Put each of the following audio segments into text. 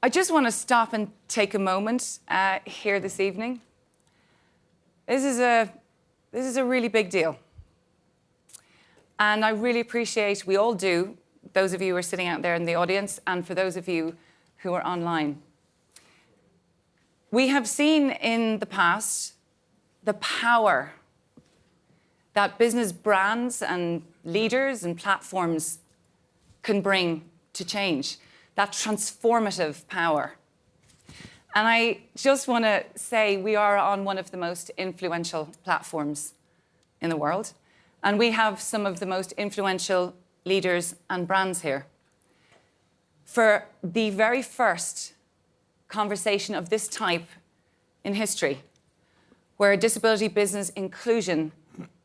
I just want to stop and take a moment here this evening. This is a really big deal. And I really appreciate, we all do, those of you who are sitting out there in the audience, and for those of you who are online. We have seen in the past the power that business brands and leaders and platforms can bring to change, that transformative power. And I just want to say we are on one of the most influential platforms in the world, and we have some of the most influential leaders and brands here. For the very first conversation of this type in history, where disability business inclusion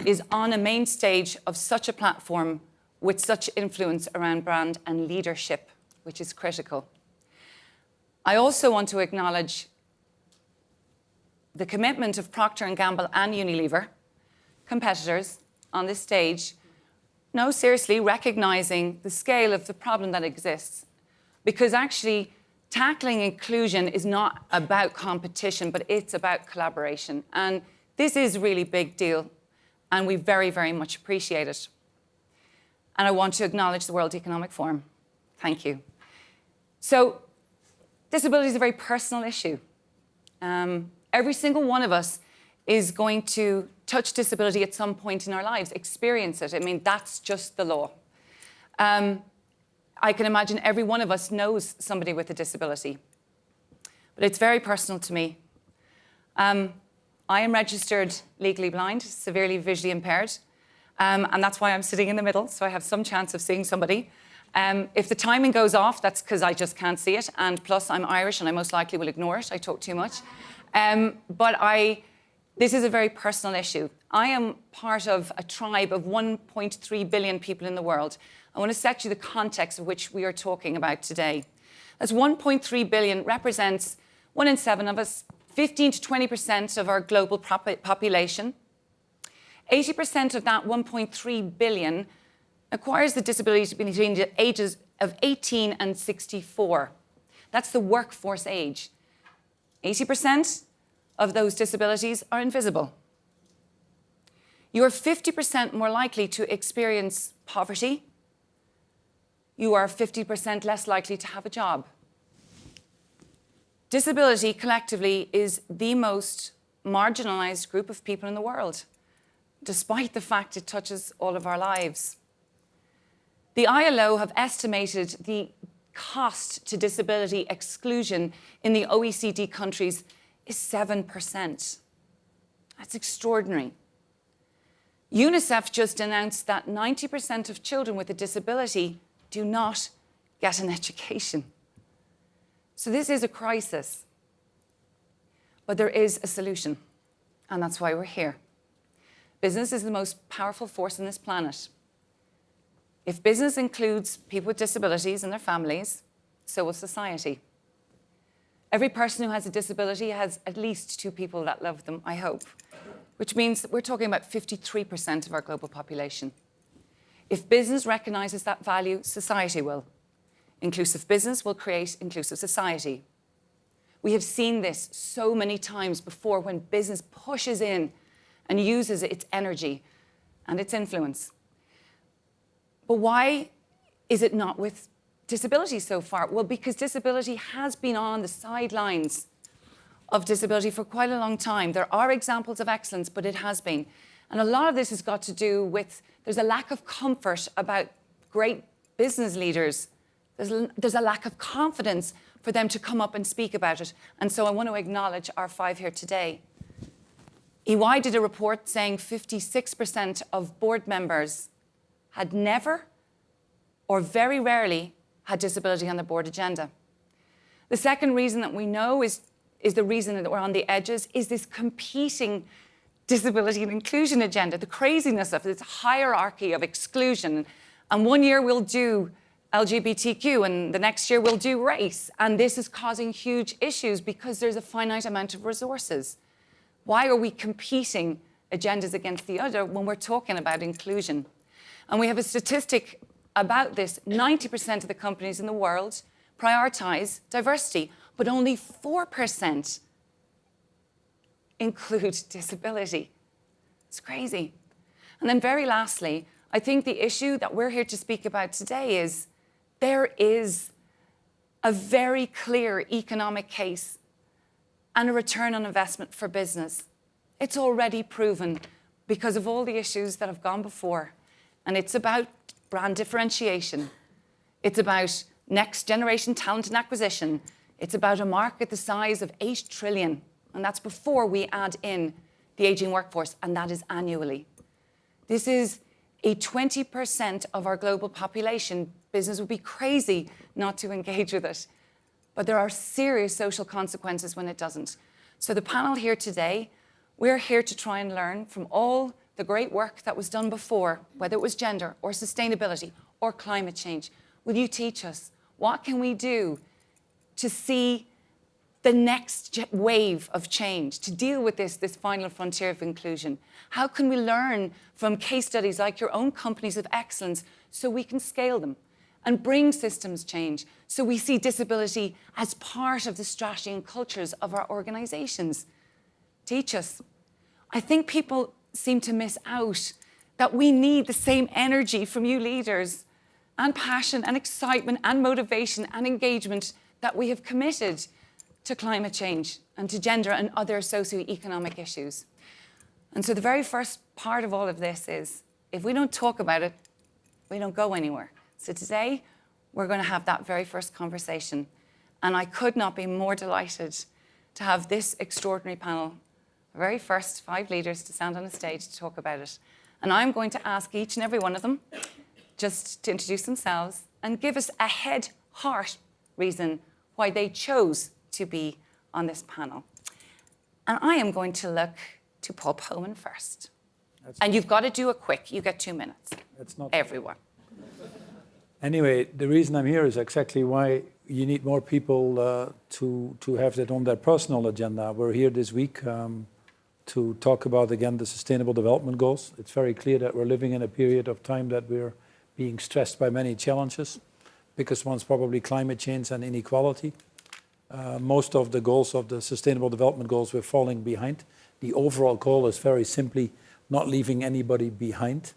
is on a main stage of such a platform with such influence around brand and leadership, which is critical. I also want to acknowledge the commitment of Procter & Gamble and Unilever, competitors on this stage, no, seriously, recognizing the scale of the problem that exists. Because actually, tackling inclusion is not about competition, but it's about collaboration. And this is a really big deal, and we very, very much appreciate it. And I want to acknowledge the World Economic Forum. Thank you. So, disability is a very personal issue. Every single one of us is going to touch disability at some point in our lives, experience it. I mean, that's just the law. I can imagine every one of us knows somebody with a disability, but it's very personal to me. I am registered legally blind, severely visually impaired, and that's why I'm sitting in the middle, so I have some chance of seeing somebody. If the timing goes off, that's because I just can't see it, and plus I'm Irish and I most likely will ignore it. I talk too much. This is a very personal issue. I am part of a tribe of 1.3 billion people in the world. I want to set you the context of which we are talking about today. As 1.3 billion represents 1 in 7 of us, 15 to 20% of our global population. 80% of that 1.3 billion acquires the disability between the ages of 18 and 64. That's the workforce age. 80% of those disabilities are invisible. You are 50% more likely to experience poverty. You are 50% less likely to have a job. Disability collectively is the most marginalized group of people in the world, despite the fact it touches all of our lives. The ILO have estimated the cost to disability exclusion in the OECD countries is 7%. That's extraordinary. UNICEF just announced that 90% of children with a disability do not get an education. So this is a crisis. But there is a solution, and that's why we're here. Business is the most powerful force on this planet. If business includes people with disabilities and their families, so will society. Every person who has a disability has at least 2 people that love them, I hope, which means that we're talking about 53% of our global population. If business recognizes that value, society will. Inclusive business will create inclusive society. We have seen this so many times before when business pushes in and uses its energy and its influence. But why is it not with disability so far? Well, because disability has been on the sidelines of disability for quite a long time. There are examples of excellence, but it has been. And a lot of this has got to do with, there's a lack of comfort about great business leaders. There's a lack of confidence for them to come up and speak about it. And so I want to acknowledge our 5 here today. EY did a report saying 56% of board members had never or very rarely had disability on the board agenda. The second reason that we know is the reason that we're on the edges is this competing disability and inclusion agenda, the craziness of this hierarchy of exclusion. And one year we'll do LGBTQ and the next year we'll do race. And this is causing huge issues because there's a finite amount of resources. Why are we competing agendas against the other when we're talking about inclusion? And we have a statistic about this. 90% of the companies in the world prioritise diversity, but only 4% include disability. It's crazy. And then very lastly, I think the issue that we're here to speak about today is there is a very clear economic case and a return on investment for business. It's already proven because of all the issues that have gone before. And it's about brand differentiation. It's about next generation talent and acquisition. It's about a market the size of 8 trillion. And that's before we add in the aging workforce, and that is annually. This is a 20% of our global population. Business would be crazy not to engage with it. But there are serious social consequences when it doesn't. So the panel here today, we're here to try and learn from all the great work that was done before, whether it was gender or sustainability or climate change. Will you teach us what can we do to see the next wave of change, to deal with this final frontier of inclusion? How can we learn from case studies like your own companies of excellence so we can scale them and bring systems change so we see disability as part of the strategy and cultures of our organizations? Teach us. I think people seem to miss out that we need the same energy from you leaders and passion and excitement and motivation and engagement that we have committed to climate change and to gender and other socioeconomic issues. And so the very first part of all of this is, if we don't talk about it, we don't go anywhere. So today, we're going to have that very first conversation. And I could not be more delighted to have this extraordinary panel, the very first 5 leaders to stand on a stage to talk about it. And I'm going to ask each and every one of them just to introduce themselves and give us a heart reason why they chose to be on this panel. And I am going to look to Paul Pullman first. And you've got to do it quick. You get 2 minutes. That's not everyone. Anyway, the reason I'm here is exactly why you need more people to have that on their personal agenda. We're here this week to talk about, again, the Sustainable Development Goals. It's very clear that we're living in a period of time that we're being stressed by many challenges. Biggest one's probably climate change and inequality. Most of the goals of the Sustainable Development Goals, we're falling behind. The overall goal is very simply not leaving anybody behind.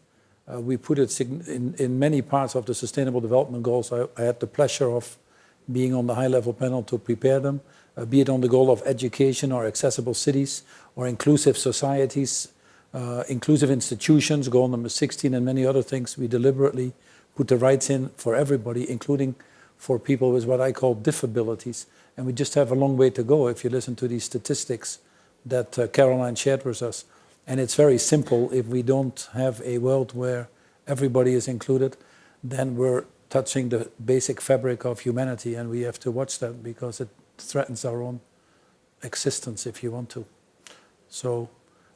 We put it in many parts of the Sustainable Development Goals. I had the pleasure of being on the high-level panel to prepare them, be it on the goal of education or accessible cities or inclusive societies, inclusive institutions, goal number 16, and many other things. We deliberately put the rights in for everybody, including for people with what I call disabilities. And we just have a long way to go if you listen to these statistics that Caroline shared with us. And it's very simple. If we don't have a world where everybody is included, then we're touching the basic fabric of humanity, and we have to watch that because it threatens our own existence, if you want to. So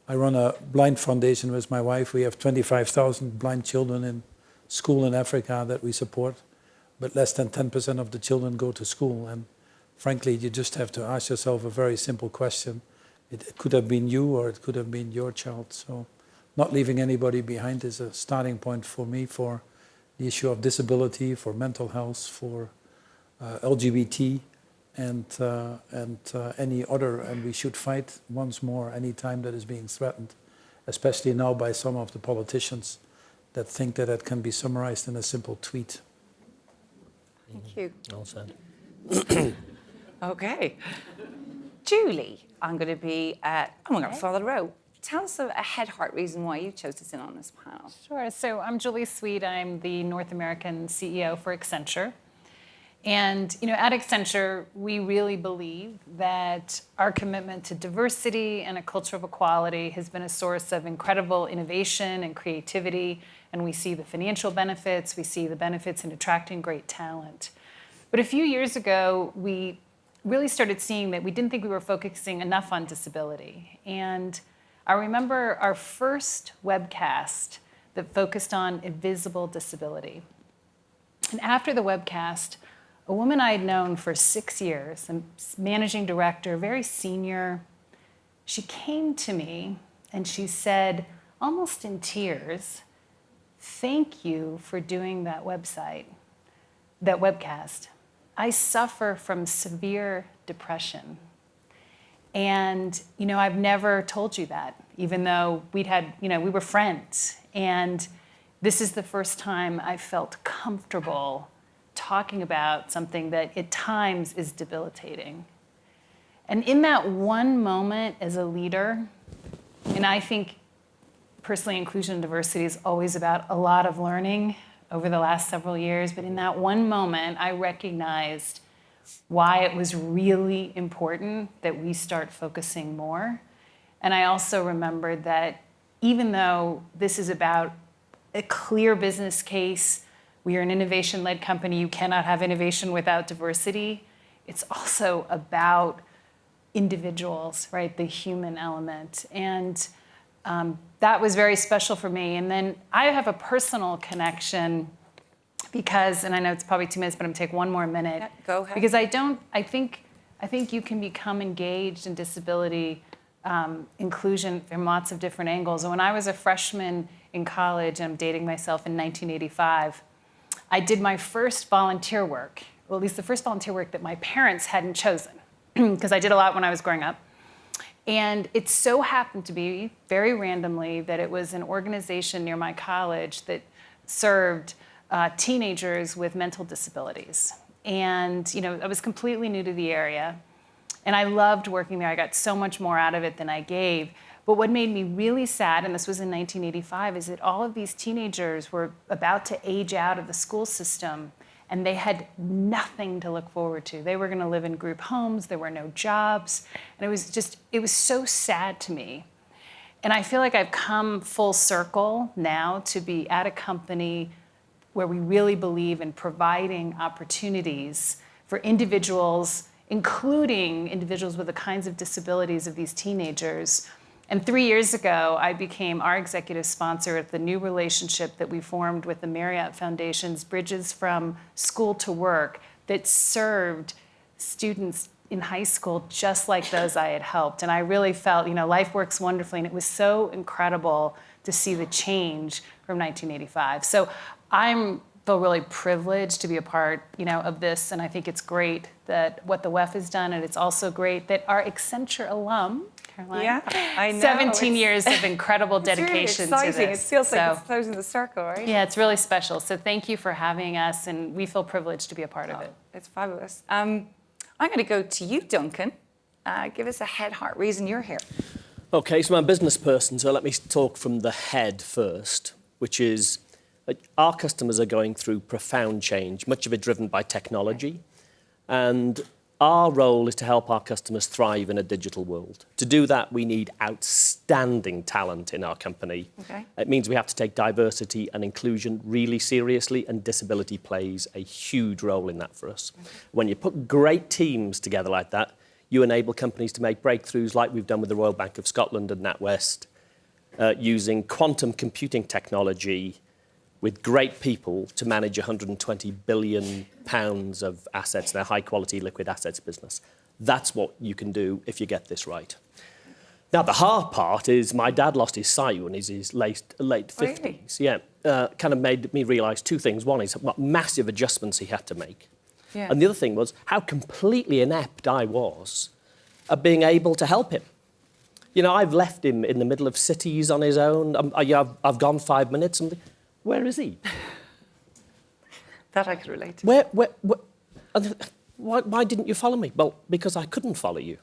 I run a blind foundation with my wife. We have 25,000 blind children in school in Africa that we support, but less than 10% of the children go to school. And frankly, you just have to ask yourself a very simple question. It could have been you or it could have been your child. So not leaving anybody behind is a starting point for me for the issue of disability, for mental health, for LGBT and any other. And we should fight once more any time that is being threatened, especially now by some of the politicians that think that it can be summarized in a simple tweet. Thank you. Well said. Okay. Julie, I'm going to follow the row. Tell us a heart reason why you chose to sit on this panel. Sure. So I'm Julie Sweet. I'm the North American CEO for Accenture. And at Accenture, we really believe that our commitment to diversity and a culture of equality has been a source of incredible innovation and creativity. And we see the financial benefits. We see the benefits in attracting great talent. But a few years ago, we really started seeing that we didn't think we were focusing enough on disability. And I remember our first webcast that focused on invisible disability. And after the webcast, a woman I had known for 6 years, a managing director, very senior, she came to me and she said, almost in tears, "Thank you for doing that webcast. I suffer from severe depression. And, I've never told you that, even though we were friends. And this is the first time I felt comfortable talking about something that at times is debilitating. And in that one moment as a leader, and I think personally inclusion and diversity is always about a lot of learning over the last several years, but in that one moment, I recognized why it was really important that we start focusing more. And I also remembered that even though this is about a clear business case, we are an innovation-led company, you cannot have innovation without diversity, it's also about individuals, right? The human element. And that was very special for me. And then I have a personal connection because, and I know it's probably 2 minutes, but I'm gonna take one more minute. Yeah, go ahead. Because I think you can become engaged in disability inclusion from lots of different angles. And when I was a freshman in college, and I'm dating myself, in 1985, I did my first volunteer work, well, at least the first volunteer work that my parents hadn't chosen, because I did a lot when I was growing up. And it so happened to be, very randomly, that it was an organization near my college that served teenagers with mental disabilities. And I was completely new to the area, and I loved working there. I got so much more out of it than I gave. But what made me really sad, and this was in 1985, is that all of these teenagers were about to age out of the school system, and they had nothing to look forward to. They were going to live in group homes, there were no jobs, and it was so sad to me. And I feel like I've come full circle now to be at a company where we really believe in providing opportunities for individuals, including individuals with the kinds of disabilities of these teenagers. And 3 years ago, I became our executive sponsor at the new relationship that we formed with the Marriott Foundation's Bridges from School to Work that served students in high school just like those I had helped. And I really felt, life works wonderfully, and it was so incredible to see the change from 1985. So I feel really privileged to be a part, of this, and I think it's great that what the WEF has done, and it's also great that our Accenture alum, Caroline, Yeah, I know. 17 years of incredible dedication it's really exciting. to this. It feels like it's closing the circle, right? Yeah, it's really special. So thank you for having us, and we feel privileged to be a part of it. It's fabulous. I'm going to go to you, Duncan. Give us a head, heart reason you're here. Okay, so I'm a business person, so let me talk from the head first, which is our customers are going through profound change, much of it driven by technology. And our role is to help our customers thrive in a digital world. To do that, we need outstanding talent in our company. Okay. It means we have to take diversity and inclusion really seriously, and disability plays a huge role in that for us. Okay. When you put great teams together like that, you enable companies to make breakthroughs like we've done with the Royal Bank of Scotland and NatWest, using quantum computing technology with great people to manage £120 billion of assets, their high-quality liquid assets business. That's what you can do if you get this right. Now, the hard part is my dad lost his sight when he's his late 50s. Really? Yeah, kind of made me realise two things. One is what massive adjustments he had to make. Yeah. And the other thing was how completely inept I was at being able to help him. I've left him in the middle of cities on his own. I've gone 5 minutes and... Where is he? That I could relate to. Why didn't you follow me? Well, because I couldn't follow you.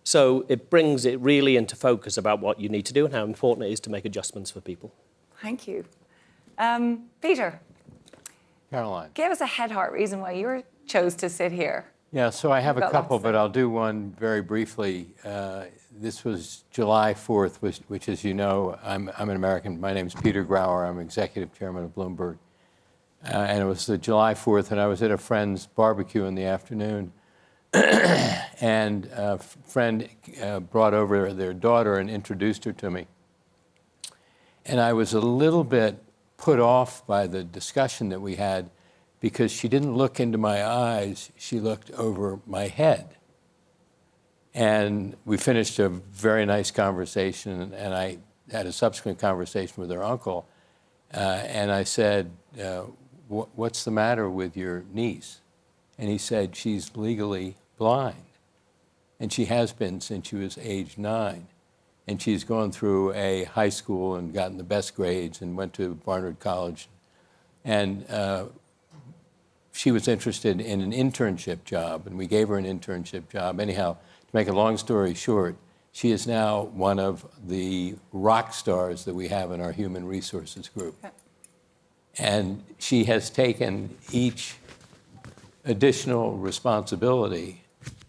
So it brings it really into focus about what you need to do and how important it is to make adjustments for people. Thank you. Peter. Caroline. Give us a head, heart reason why you chose to sit here. Yeah, so I have a Got couple, lots. but I'll do one very briefly. This was July 4th, which, as you know, I'm an American. My name's Peter Grauer. I'm executive chairman of Bloomberg. And it was the July 4th, and I was at a friend's barbecue in the afternoon. And a friend brought over their daughter and introduced her to me. And I was a little bit put off by the discussion that we had because she didn't look into my eyes, she looked over my head. And we finished a very nice conversation, and I had a subsequent conversation with her uncle, and I said, what's the matter with your niece? And he said, she's legally blind. And she has been since she was age 9. And she's gone through a high school and gotten the best grades and went to Barnard College. And she was interested in an internship job, and we gave her an internship job. Anyhow, to make a long story short, she is now one of the rock stars that we have in our human resources group. And she has taken each additional responsibility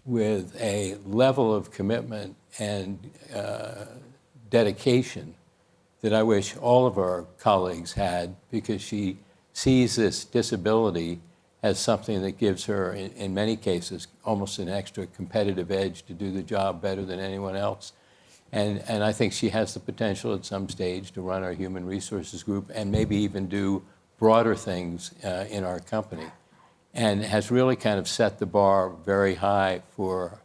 with a level of commitment and dedication that I wish all of our colleagues had, because she sees this disability as something that gives her, in many cases, almost an extra competitive edge to do the job better than anyone else. And I think she has the potential at some stage to run our human resources group and maybe even do broader things in our company, and has really kind of set the bar very high for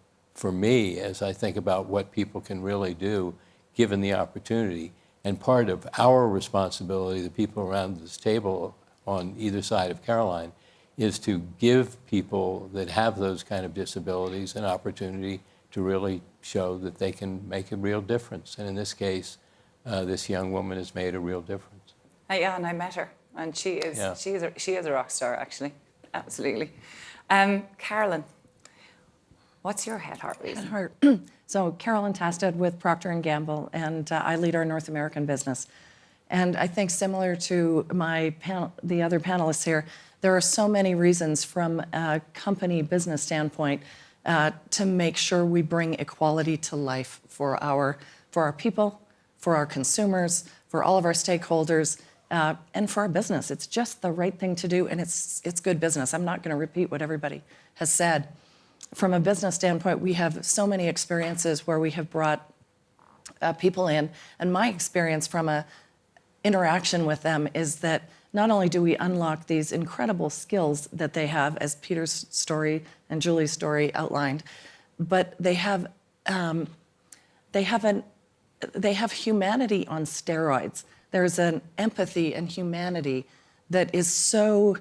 me as I think about what people can really do given the opportunity. And part of our responsibility, the people around this table on either side of Caroline, is to give people that have those kind of disabilities an opportunity to really show that they can make a real difference. And in this case, this young woman has made a real difference. Yeah, and I met her, and she is a rock star, actually. Absolutely. Carolyn, what's your heart reason? So Carolyn Tasted with Procter & Gamble, and I lead our North American business. And I think similar to the other panelists here, there are so many reasons from a company business standpoint to make sure we bring equality to life for our people, for our consumers, for all of our stakeholders, and for our business. It's just the right thing to do, and it's good business. I'm not going to repeat what everybody has said. From a business standpoint, we have so many experiences where we have brought people in, and my experience from a interaction with them is that not only do we unlock these incredible skills that they have, as Peter's story and Julie's story outlined, but they have humanity on steroids. There's an empathy and humanity that is so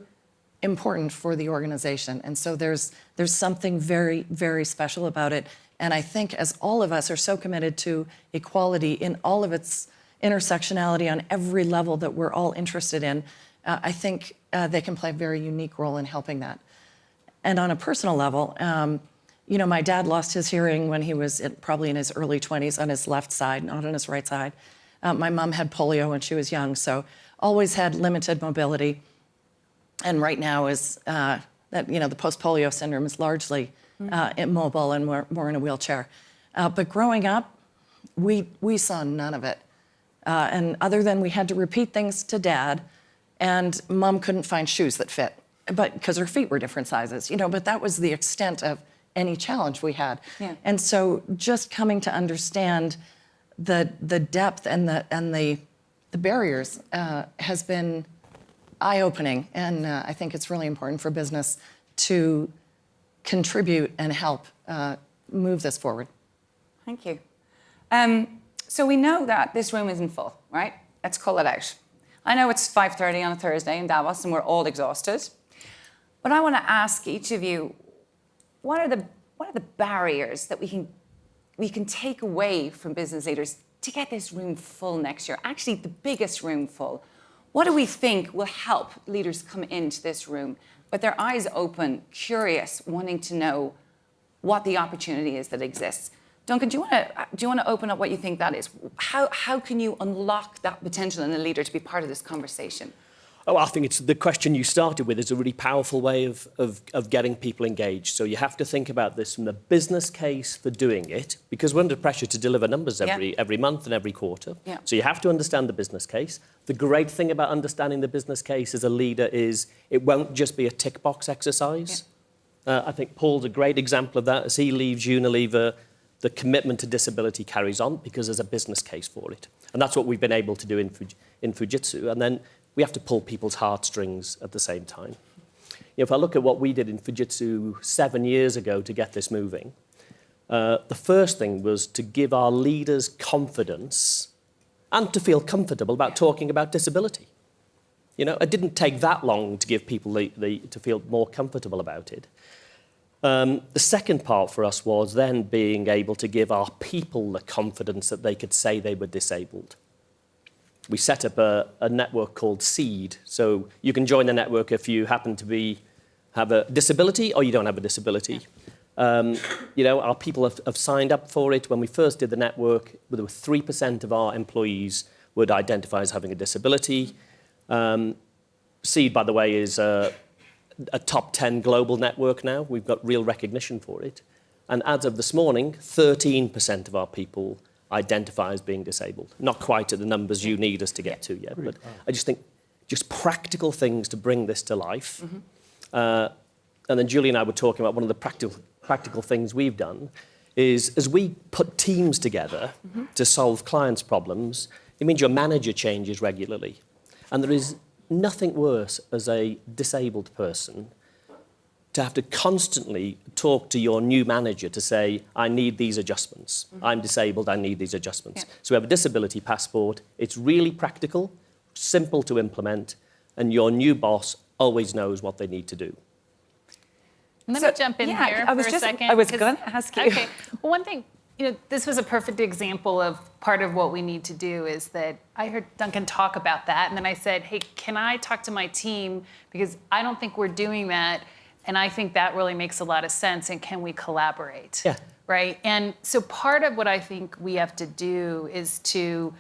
important for the organization. And so there's something very, very special about it. And I think as all of us are so committed to equality in all of its intersectionality on every level that we're all interested in, I think they can play a very unique role in helping that. And on a personal level, my dad lost his hearing when he was probably in his early 20s on his left side, not on his right side. My mom had polio when she was young, so always had limited mobility. And right now is the post-polio syndrome is largely immobile and more in a wheelchair. But growing up, we saw none of it. And other than we had to repeat things to Dad, and Mom couldn't find shoes that fit, but because her feet were different sizes, but that was the extent of any challenge we had. Yeah. And so just coming to understand the depth and the barriers has been eye-opening, and I think it's really important for business to contribute and help move this forward. Thank you. So we know that this room isn't full, right? Let's call it out. I know it's 5:30 on a Thursday in Davos and we're all exhausted, but I want to ask each of you, what are the barriers that we can take away from business leaders to get this room full next year? Actually, the biggest room full. What do we think will help leaders come into this room with their eyes open, curious, wanting to know what the opportunity is that exists? Duncan, do you want to open up what you think that is? How can you unlock that potential in a leader to be part of this conversation? Oh, I think it's the question you started with is a really powerful way of getting people engaged. So you have to think about this from the business case for doing it, because we're under pressure to deliver numbers every month and every quarter. Yeah. So you have to understand the business case. The great thing about understanding the business case as a leader is it won't just be a tick box exercise. Yeah. I think Paul's a great example of that. As he leaves Unilever, the commitment to disability carries on because there's a business case for it. And that's what we've been able to do in Fujitsu. And then we have to pull people's heartstrings at the same time. If I look at what we did in Fujitsu 7 years ago to get this moving, the first thing was to give our leaders confidence and to feel comfortable about talking about disability. You know, it didn't take that long to give people to feel more comfortable about it. The second part for us was then being able to give our people the confidence that they could say they were disabled. We set up a network called Seed. So you can join the network if you happen to have a disability or you don't have a disability. You know, our people have signed up for it. When we first did the network, there were 3% of our employees would identify as having a disability. Seed, by the way, is a top 10 global network now. We've got real recognition for it. And as of this morning, 13% of our people identify as being disabled. Not quite at the numbers you need us to get to yet, but I just think just practical things to bring this to life. And then Julie and I were talking about one of the practical things we've done is as we put teams together to solve clients' problems, it means your manager changes regularly. And there is nothing worse as a disabled person to have to constantly talk to your new manager to say, I need these adjustments. I'm disabled, I need these adjustments. Yeah. So we have a disability passport. It's really practical, simple to implement, and your new boss always knows what they need to do. Let me jump in here for a second. I was going to ask you. Okay. Well, one thing, you know, this was a perfect example of part of what we need to do is that I heard Duncan talk about that, and then I said, hey, can I talk to my team? Because I don't think we're doing that. And I think that really makes a lot of sense. And can we collaborate? Yeah. Right? And so part of what I think we have to do is to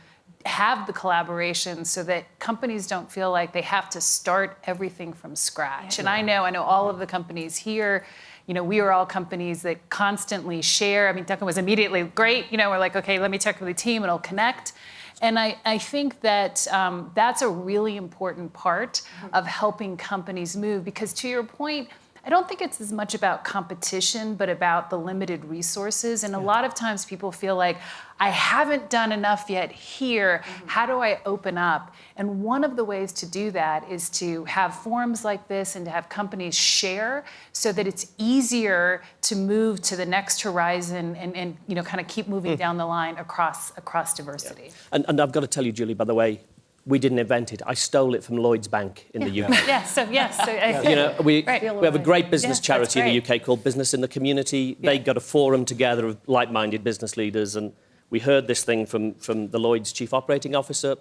have the collaboration so that companies don't feel like they have to start everything from scratch. Yeah. And I know all of the companies here, you know, we are all companies that constantly share. I mean, Duncan was immediately great. You know, we're like, okay, let me check with the team and it'll connect. And I think that that's a really important part of helping companies move because to your point, I don't think it's as much about competition, but about the limited resources. And a lot of times people feel like, I haven't done enough yet here. How do I open up? And one of the ways to do that is to have forums like this and to have companies share so that it's easier to move to the next horizon and you know, kind of keep moving down the line across diversity. Yeah. And I've got to tell you, Julie, by the way, we didn't invent it. I stole it from Lloyds Bank in the UK. You know, we have a great business charity in the UK called Business in the Community. They got a forum together of like-minded business leaders, and we heard this thing from the Lloyds chief operating officer.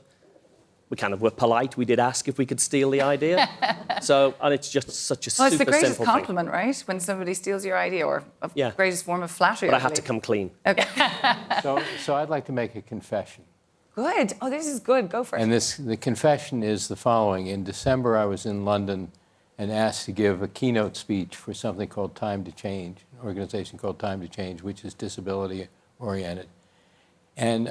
We kind of were polite. We did ask if we could steal the idea. And it's just such a super simple thing. Well, it's the greatest compliment, right? When somebody steals your idea, or a greatest form of flattery. But I had to come clean. Okay. So I'd like to make a confession. Good. Oh, this is good. Go for it. And the confession is the following. In December, I was in London and asked to give a keynote speech for something called Time to Change, an organization called Time to Change, which is disability-oriented. And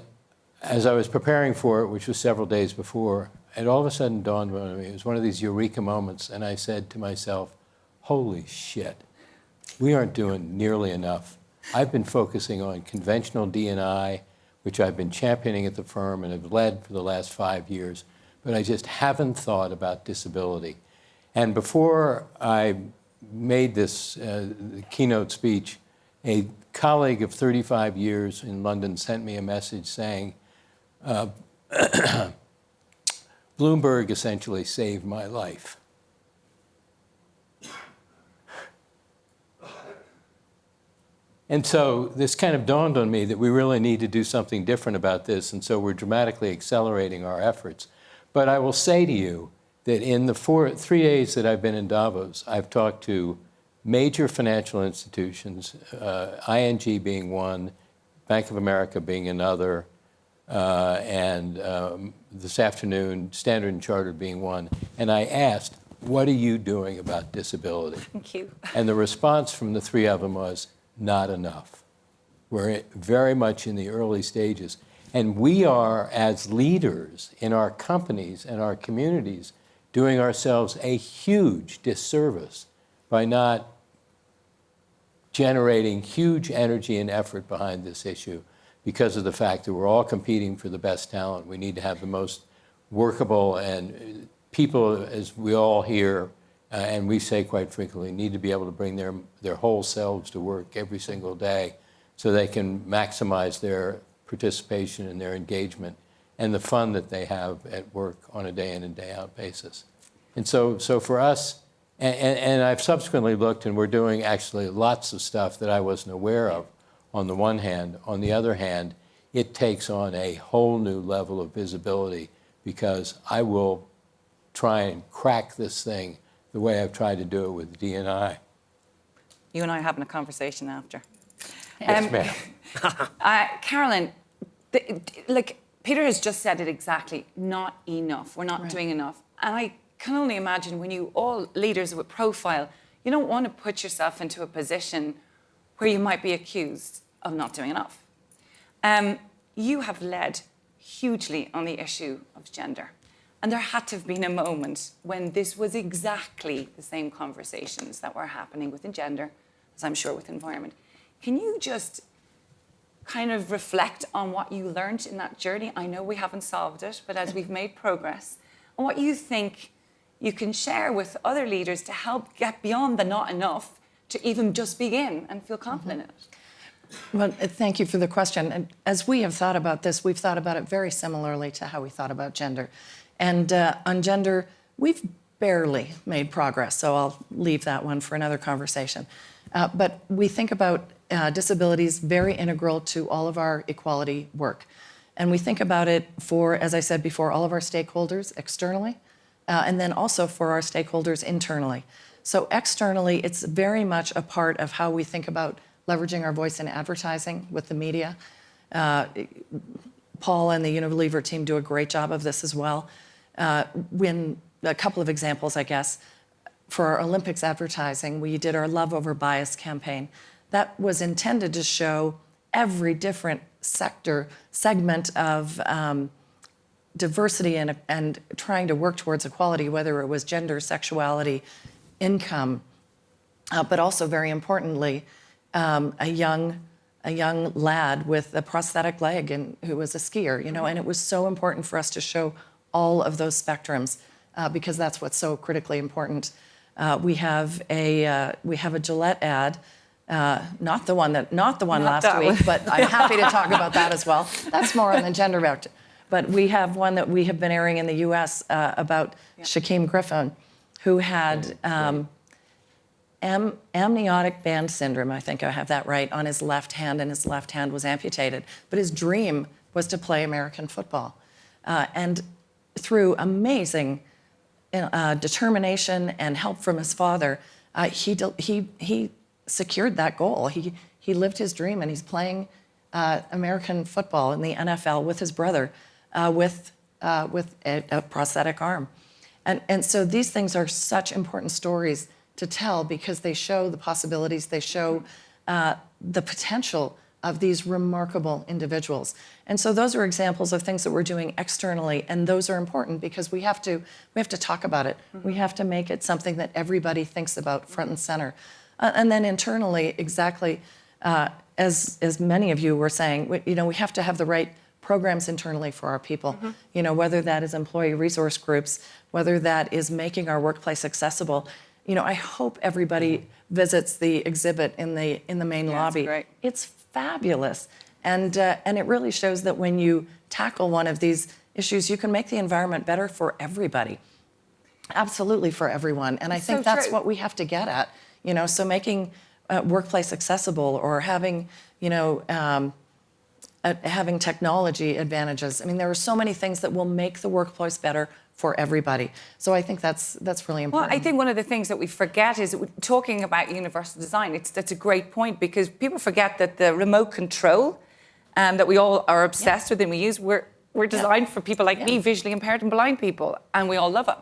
as I was preparing for it, which was several days before, it all of a sudden dawned on me. It was one of these eureka moments, and I said to myself, holy shit, we aren't doing nearly enough. I've been focusing on conventional D&I, which I've been championing at the firm and have led for the last 5 years, but I just haven't thought about disability. And before I made this keynote speech, a colleague of 35 years in London sent me a message saying, Bloomberg essentially saved my life. And so this kind of dawned on me that we really need to do something different about this, and so we're dramatically accelerating our efforts. But I will say to you that in the 3 days that I've been in Davos, I've talked to major financial institutions, ING being one, Bank of America being another, and this afternoon, Standard & Chartered being one. And I asked, what are you doing about disability? Thank you. And the response from the 3 of them was, not enough. We're very much in the early stages. And we are, as leaders in our companies and our communities, doing ourselves a huge disservice by not generating huge energy and effort behind this issue because of the fact that we're all competing for the best talent. We need to have the most workable, and people, as we all hear, and we say quite frequently, need to be able to bring their whole selves to work every single day so they can maximize their participation and their engagement and the fun that they have at work on a day in and day out basis. And so for us, and I've subsequently looked, and we're doing actually lots of stuff that I wasn't aware of on the one hand. On the other hand, it takes on a whole new level of visibility, because I will try and crack this thing the way I've tried to do it with D&I. You and I are having a conversation after. Yes, ma'am. Carolyn, like Peter has just said it exactly, not enough. We're not doing enough. And I can only imagine when you all leaders with profile, you don't want to put yourself into a position where you might be accused of not doing enough. You have led hugely on the issue of gender. And there had to have been a moment when this was exactly the same conversations that were happening within gender, as I'm sure with environment. Can you just kind of reflect on what you learned in that journey? I know we haven't solved it, but as we've made progress, and what you think you can share with other leaders to help get beyond the not enough to even just begin and feel confident in it. Well, thank you for the question. And as we have thought about this, we've thought about it very similarly to how we thought about gender. And on gender, we've barely made progress, so I'll leave that one for another conversation. But we think about disabilities very integral to all of our equality work. And we think about it for, as I said before, all of our stakeholders externally, and then also for our stakeholders internally. So externally, it's very much a part of how we think about leveraging our voice in advertising with the media. Paul and the Unilever team do a great job of this as well. When a couple of examples, I guess, for our Olympics advertising, we did our Love Over Bias campaign. That was intended to show every different segment of diversity and trying to work towards equality, whether it was gender, sexuality, income, but also very importantly, a young lad with a prosthetic leg and who was a skier, and it was so important for us to show all of those spectrums because that's what's so critically important. We have a Gillette ad, not the one last week, but I'm happy to talk about that as well. That's more on the gender vector. But we have one that we have been airing in the U.S. About Shaquem Griffin, who had amniotic band syndrome, I think I have that right, on his left hand, and his left hand was amputated. But his dream was to play American football. And through amazing determination and help from his father, he secured that goal. He lived his dream, and he's playing American football in the NFL with his brother with a prosthetic arm. And so these things are such important stories to tell because they show the possibilities, they show the potential of these remarkable individuals. And so those are examples of things that we're doing externally, and those are important because we have to talk about it. Mm-hmm. We have to make it something that everybody thinks about front and center. And then internally, exactly as many of you were saying, we have to have the right programs internally for our people. Mm-hmm. Whether that is employee resource groups, whether that is making our workplace accessible. I hope everybody visits the exhibit in the main lobby. Great. It's fabulous, and it really shows that when you tackle one of these issues, you can make the environment better for everybody, absolutely for everyone. And I think that's what we have to get at. So making workplace accessible or having having technology advantages. I mean, there are so many things that will make the workplace better for everybody. So I think that's really important. Well, I think one of the things that we forget is talking about universal design. That's a great point because people forget that the remote control that we all are obsessed with and we use, we're designed for people like me, visually impaired and blind people, and we all love them.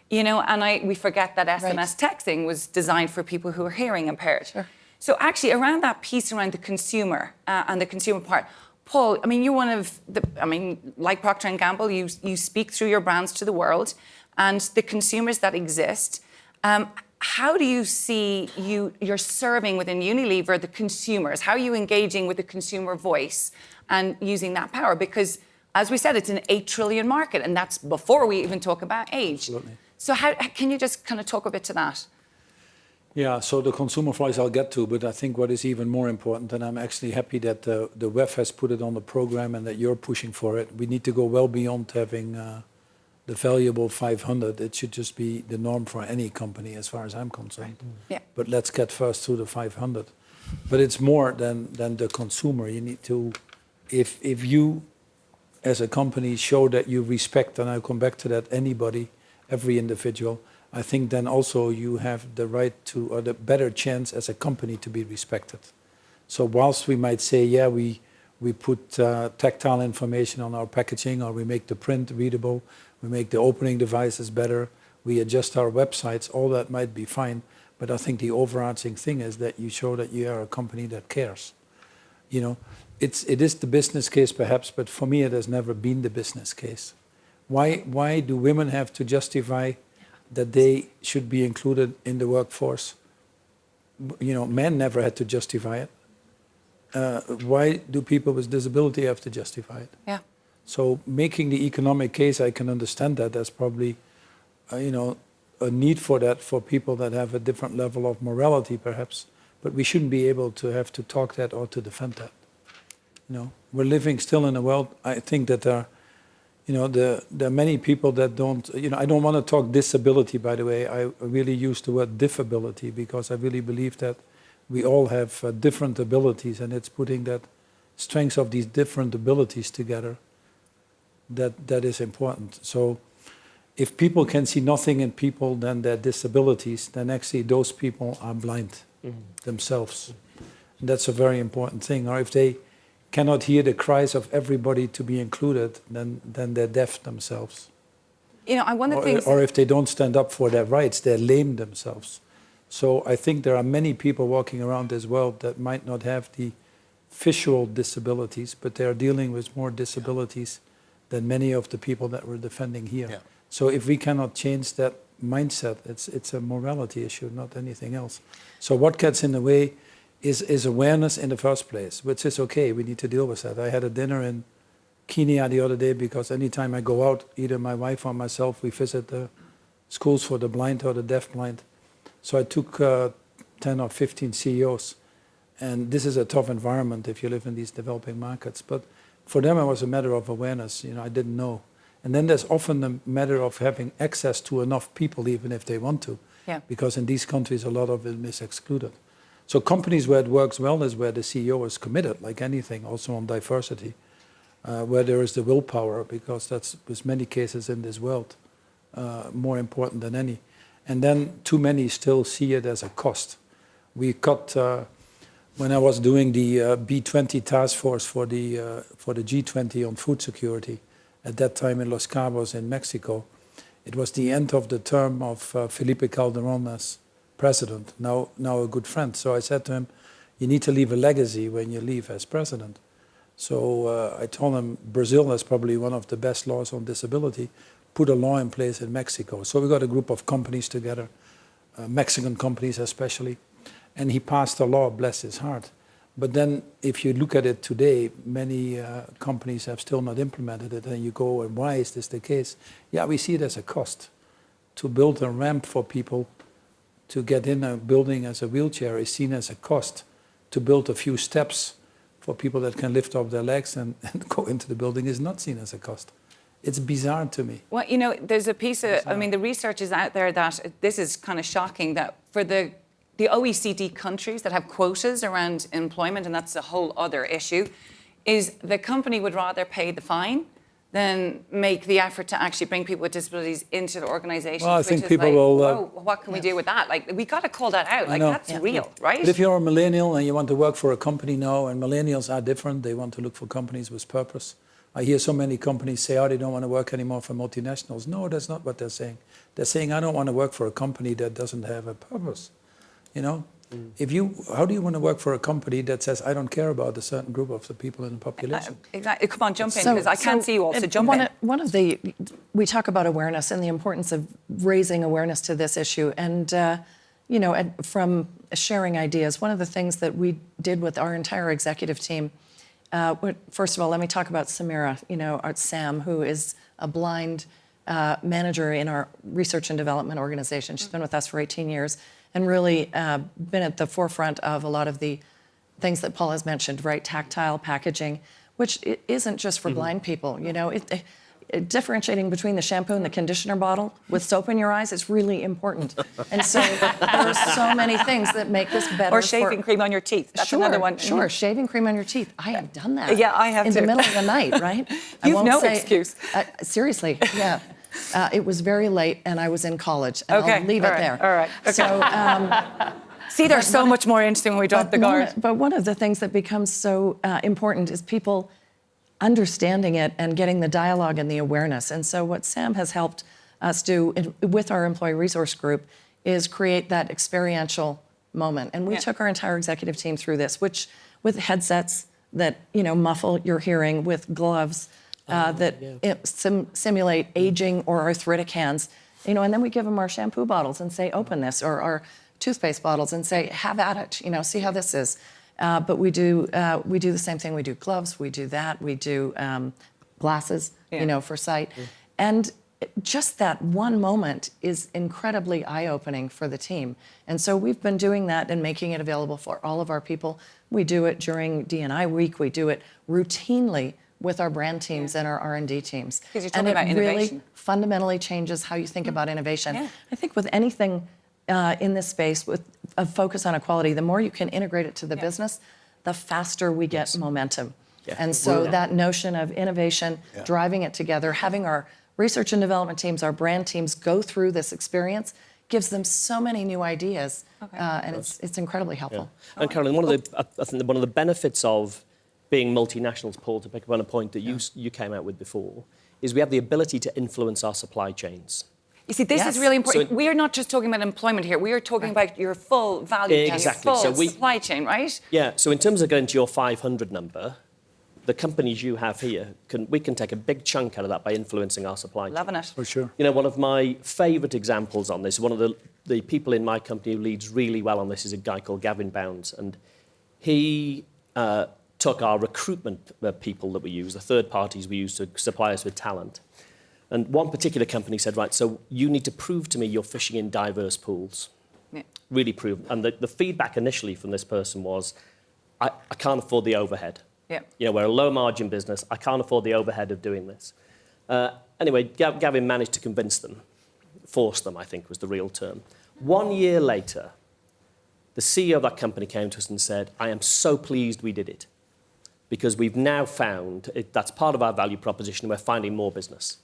And we forget that SMS texting was designed for people who are hearing impaired. Sure. So actually around that piece around the consumer and the consumer part, Paul, you're one of like Procter & Gamble, you speak through your brands to the world and the consumers that exist. How do you see you're serving within Unilever the consumers? How are you engaging with the consumer voice and using that power? Because as we said, it's an 8 trillion market, and that's before we even talk about age. Absolutely. So how can you just kind of talk a bit to that? Yeah, so the consumer voice I'll get to, but I think what is even more important, and I'm actually happy that the WEF has put it on the program and that you're pushing for it, we need to go well beyond having the valuable 500. It should just be the norm for any company, as far as I'm concerned. Yeah. But let's get first to the 500. But it's more than the consumer. You need to, if you, as a company, show that you respect, and I'll come back to that, anybody, every individual, I think then also you have the right to, or the better chance as a company to be respected. So whilst we might say, yeah, we put tactile information on our packaging, or we make the print readable, we make the opening devices better, we adjust our websites, all that might be fine. But I think the overarching thing is that you show that you are a company that cares. You know, it is the business case perhaps, but for me it has never been the business case. Why do women have to justify that they should be included in the workforce? You know, men never had to justify it. Why do people with disability have to justify it? Yeah. So making the economic case, I can understand that. There's probably, you know, a need for that for people that have a different level of morality, perhaps. But we shouldn't be able to have to talk that or to defend that. You know, we're living still in a world, I think that there are many people that don't, you know, I don't want to talk disability, by the way. I really use the word diffability because I really believe that we all have different abilities, and it's putting that strengths of these different abilities together that is important. So if people can see nothing in people than their disabilities, then actually those people are blind themselves. And that's a very important thing. Or if they cannot hear the cries of everybody to be included, then they're deaf themselves. You know, one of the things... Or if they don't stand up for their rights, they're lame themselves. So I think there are many people walking around this world that might not have the visual disabilities, but they are dealing with more disabilities than many of the people that we're defending here. Yeah. So if we cannot change that mindset, it's a morality issue, not anything else. So what gets in the way is awareness in the first place, which is okay. We need to deal with that. I had a dinner in Kenya the other day because anytime I go out, either my wife or myself, we visit the schools for the blind or the deafblind. So I took 10 or 15 CEOs, and this is a tough environment if you live in these developing markets. But for them, it was a matter of awareness. You know, I didn't know. And then there's often a matter of having access to enough people, even if they want to. Yeah. Because in these countries, a lot of them is excluded. So companies where it works well is where the CEO is committed, like anything, also on diversity, where there is the willpower, because that's, with many cases in this world, more important than any. And then too many still see it as a cost. We cut, when I was doing the B20 task force for the G20 on food security, at that time in Los Cabos in Mexico, it was the end of the term of Felipe Calderon as president, now a good friend. So I said to him, you need to leave a legacy when you leave as president. So I told him, Brazil has probably one of the best laws on disability, put a law in place in Mexico. So we got a group of companies together, Mexican companies especially, and he passed a law, bless his heart. But then if you look at it today, many companies have still not implemented it, and you go, and why is this the case? Yeah, we see it as a cost. To build a ramp for people to get in a building as a wheelchair is seen as a cost. To build a few steps for people that can lift up their legs and go into the building is not seen as a cost. It's bizarre to me. Well, you know, there's a piece of, I mean, the research is out there that this is kind of shocking, that for the OECD countries that have quotas around employment, and that's a whole other issue, is the company would rather pay the fine than make the effort to actually bring people with disabilities into the organizations. Well, I think people will... Whoa, what can we do with that? Like, we got to call that out. Like, that's real, right? But if you're a millennial and you want to work for a company now, and millennials are different, they want to look for companies with purpose. I hear so many companies say, oh, they don't want to work anymore for multinationals. No, that's not what they're saying. They're saying, I don't want to work for a company that doesn't have a purpose. You know, how do you want to work for a company that says, I don't care about a certain group of the people in the population? Exactly. Come on, jump in, because I can't see you all, so jump in. One of the, we talk about awareness and the importance of raising awareness to this issue. And, you know, and from sharing ideas, one of the things that we did with our entire executive team, first of all, let me talk about Samira, you know, Sam, who is a blind manager in our research and development organization. She's been with us for 18 years. And really been at the forefront of a lot of the things that Paul has mentioned, right? Tactile packaging, which isn't just for blind people. You know, differentiating between the shampoo and the conditioner bottle with soap in your eyes is really important. And so there are so many things that make this better. Or shaving cream on your teeth. That's another one. Sure, shaving cream on your teeth. I have done that. Yeah, I have in too. the middle of the night, right? You've no excuse. Seriously, yeah. It was very late, and I was in college. And Okay, I'll leave all it right, there. all right, okay. So. See, they're so much more interesting when we drop the guard. But one of the things that becomes so important is people understanding it and getting the dialogue and the awareness. And so what Sam has helped us do with our employee resource group is create that experiential moment. And we took our entire executive team through this, which with headsets that muffle your hearing, with gloves simulate aging or arthritic hands, and then we give them our shampoo bottles and say, open this, or our toothpaste bottles and say, have at it, see how this is. But we do the same thing. We do gloves, we do that, we do glasses, for sight. And just that one moment is incredibly eye-opening for the team. And so we've been doing that and making it available for all of our people. We do it during D&I week. We do it routinely with our brand teams and our R&D teams. Because you're talking about innovation. And it really fundamentally changes how you think about innovation. Yeah. I think with anything in this space, with a focus on equality, the more you can integrate it to the business, the faster we get momentum. Yeah. And so that notion of innovation, driving it together, having our research and development teams, our brand teams go through this experience, gives them so many new ideas, and it's incredibly helpful. Yeah. And Carolyn, I think one of the benefits of being multinationals, Paul, to pick up on a point that you came out with before, is we have the ability to influence our supply chains. You see, this is really important. We are not just talking about employment here. We are talking about your full value chain, your full supply chain, right? Yeah, so in terms of getting to your 500 number, the companies you have here, we can take a big chunk out of that by influencing our supply chain. Loving it. For sure. One of my favourite examples on this, one of the people in my company who leads really well on this is a guy called Gavin Bounds. And he took our recruitment people that we use, the third parties we use to supply us with talent. And one particular company said, right, so you need to prove to me you're fishing in diverse pools. Yeah. Really prove. And the feedback initially from this person was, I can't afford the overhead. Yeah. We're a low-margin business. I can't afford the overhead of doing this. Anyway, Gavin managed to convince them, force them, I think was the real term. 1 year later, the CEO of that company came to us and said, I am so pleased we did it, because we've now found that's part of our value proposition. We're finding more business.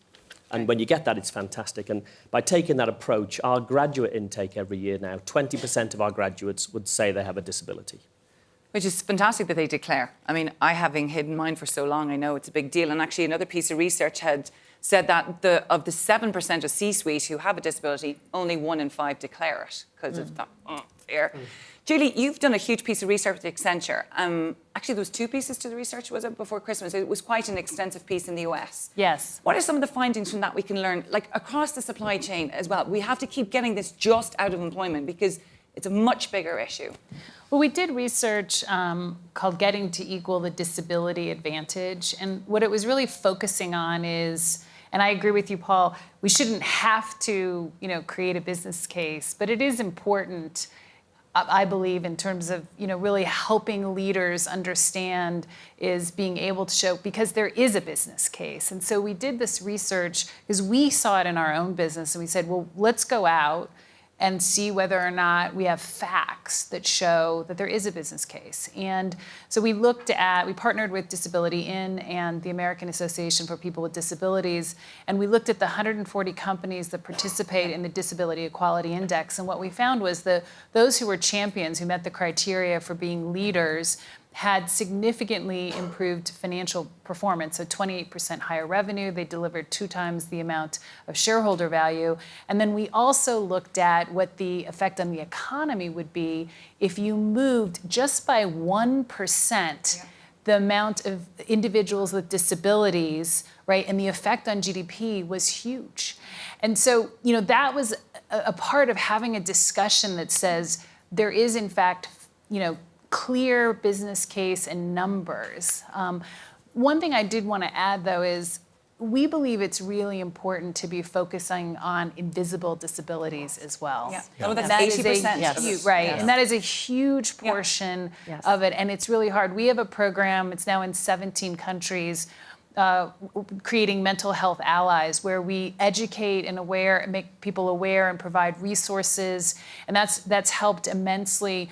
And when you get that, it's fantastic. And by taking that approach, our graduate intake every year now, 20% of our graduates would say they have a disability. Which is fantastic that they declare. I mean, having hidden mine for so long, I know it's a big deal. And actually, another piece of research had said that of the 7% of C-suite who have a disability, only 1 in 5 declare it because of that fear. Julie, you've done a huge piece of research with Accenture. Actually, there was 2 pieces to the research, was it, before Christmas? It was quite an extensive piece in the US. Yes. What are some of the findings from that we can learn, like across the supply chain as well? We have to keep getting this just out of employment because it's a much bigger issue. Well, we did research called Getting to Equal the Disability Advantage. And what it was really focusing on is, and I agree with you, Paul, we shouldn't have to, create a business case, but it is important, I believe, in terms of, really helping leaders understand, is being able to show, because there is a business case. And so we did this research because we saw it in our own business, and we said, well, let's go out and see whether or not we have facts that show that there is a business case. And so we partnered with Disability In and the American Association for People with Disabilities, and we looked at the 140 companies that participate in the Disability Equality Index. And what we found was those who were champions, who met the criteria for being leaders, had significantly improved financial performance, so 28% higher revenue. They delivered 2 times the amount of shareholder value. And then we also looked at what the effect on the economy would be if you moved just by 1% the amount of individuals with disabilities, right? And the effect on GDP was huge. And so, that was a part of having a discussion that says there is, in fact, clear business case and numbers. One thing I did want to add, though, is we believe it's really important to be focusing on invisible disabilities as well. Yeah. That's 80%. Right, and that is a huge portion of it, and it's really hard. We have a program, it's now in 17 countries, creating mental health allies, where we educate and make people aware and provide resources, and that's helped immensely.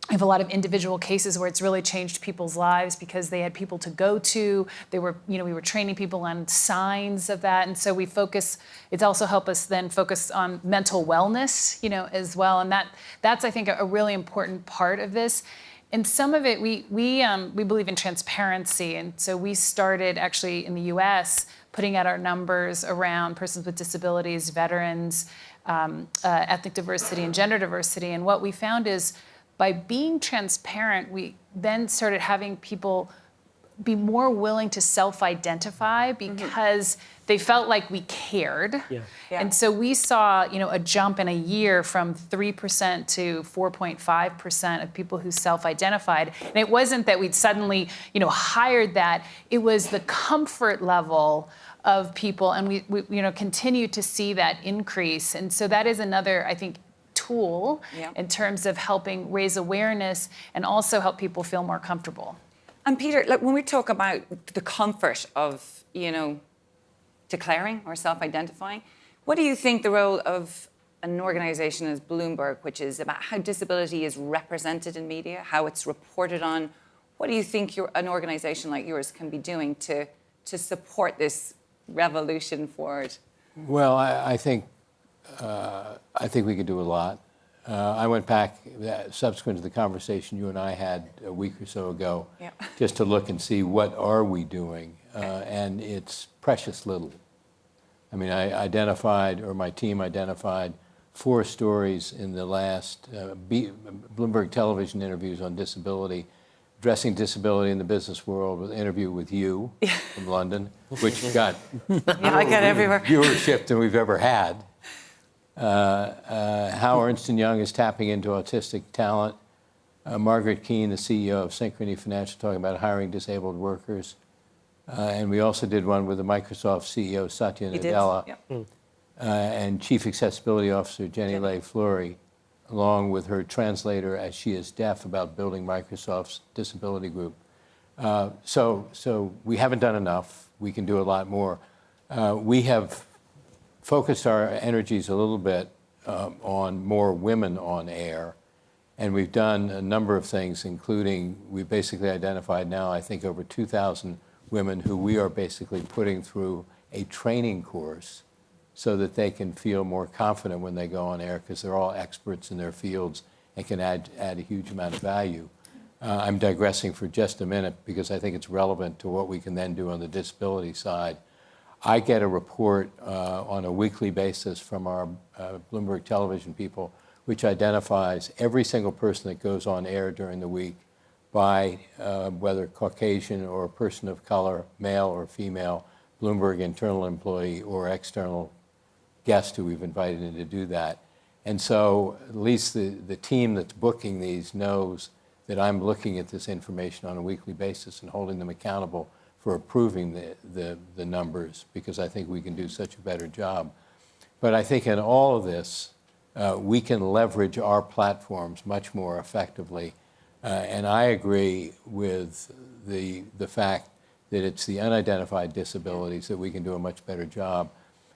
We have a lot of individual cases where it's really changed people's lives because they had people to go to. We were training people on signs of that, and so it's also helped us then focus on mental wellness, as well, and that's I think a really important part of this. And some of it, we believe in transparency, and so we started actually in the U.S. putting out our numbers around persons with disabilities, veterans, ethnic diversity, and gender diversity. And what we found is, by being transparent, we then started having people be more willing to self-identify because they felt like we cared. Yeah. And so we saw, a jump in a year from 3% to 4.5% of people who self-identified. And it wasn't that we'd suddenly, hired that. It was the comfort level of people, and we continue to see that increase. And so that is another, I think, tool in terms of helping raise awareness and also help people feel more comfortable. And Peter, when we talk about the comfort of, declaring or self-identifying, what do you think the role of an organisation as Bloomberg, which is about how disability is represented in media, how it's reported on, what do you think an organisation like yours can be doing to support this revolution forward? Well, I think we could do a lot. I went back subsequent to the conversation you and I had a week or so ago, just to look and see what are we doing, and it's precious little. I mean, my team identified 4 stories in the last Bloomberg television interviews on disability, addressing disability in the business world, with an interview with you from London, which got I get everywhere. viewership than we've ever had. How Ernst & Young is tapping into autistic talent. Margaret Keane, the CEO of Synchrony Financial, talking about hiring disabled workers. And we also did one with the Microsoft CEO, Satya Nadella, and Chief Accessibility Officer, Jenny Leigh Fleury, along with her translator, as she is deaf, about building Microsoft's disability group. So we haven't done enough. We can do a lot more. We have focused our energies a little bit on more women on air. And we've done a number of things, including we basically identified now, I think, over 2,000 women who we are basically putting through a training course so that they can feel more confident when they go on air, because they're all experts in their fields and can add a huge amount of value. I'm digressing for just a minute because I think it's relevant to what we can then do on the disability side. I get a report on a weekly basis from our Bloomberg television people, which identifies every single person that goes on air during the week by whether Caucasian or a person of color, male or female, Bloomberg internal employee or external guest who we've invited in to do that. And so at least the team that's booking these knows that I'm looking at this information on a weekly basis and holding them accountable for approving the numbers, because I think we can do such a better job. But I think in all of this, we can leverage our platforms much more effectively. And I agree with the fact that it's the unidentified disabilities that we can do a much better job.